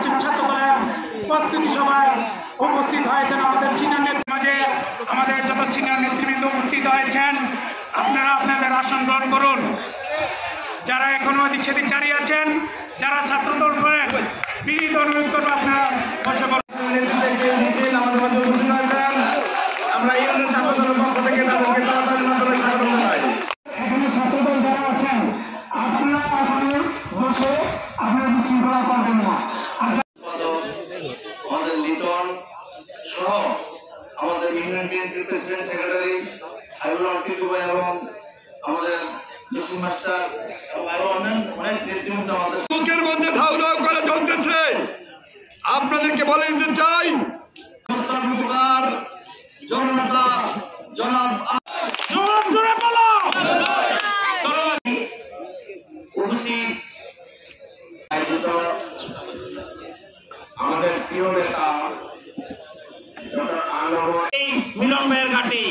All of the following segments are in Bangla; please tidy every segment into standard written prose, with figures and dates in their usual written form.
উপস্থিত ছাত্রদলের প্রস্তুতি সভায় উপস্থিত হয়েছেন আমাদের সিনিয়র নেতৃত্বের মাঝে আমাদের যত সিনিয়র নেতৃবৃন্দ উপস্থিত হয়েছেন। আপনারা আপনাদের আসন গ্রহণ করুন। যারা এখনো এদিক সেদিক দাঁড়িয়ে আছেন, যারা ছাত্রদল করেন, বিনীত অনুরোধ করবো আপনারা বসে পড়ুন। আমরা ইউনিয়ন ছাত্রদলের পক্ষ থেকে তাদেরকে তাড়াতাড়ির মাধ্যমে স্বাগত জানাই। এখানে ছাত্রদল যারা আছেন, আপনারা এখানে বসে আপনারা বিশৃঙ্খলা করবেন না। আমাদের লিটন সহ আমাদের ইউনিয়ন বিএনপির প্রেসিডেন্ট সেক্রেটারি হাবিবুল টিকু ভাই এবং আমাদের জসিম মাস্টার এবং আরো অনেক নেতৃবৃন্দ আমাদের বুকের মধ্যে ধাউ ধাউ করে চলতেছে। আপনাদেরকে বলে দিতে চাই, জনতা জনাব উপস্থিত আমাদের প্রিয় নেতা মিলন ভাইয়ের ঘাটে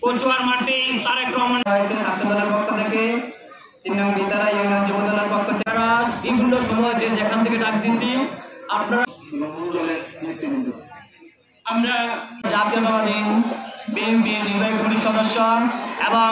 কচুয়ার মাঠে তারেক রহমান ছাত্রদলের পক্ষ থেকে 3 নং বিদ্যালয় ইউনিয়ন যুবদলের পক্ষ থেকে বিভিন্ন সময় যে যেখান থেকে ডাক দিচ্ছি আপনারা আমরা জাতীয়তাবাদী বিএনপি নির্বাহী কমিটির সদস্য এবং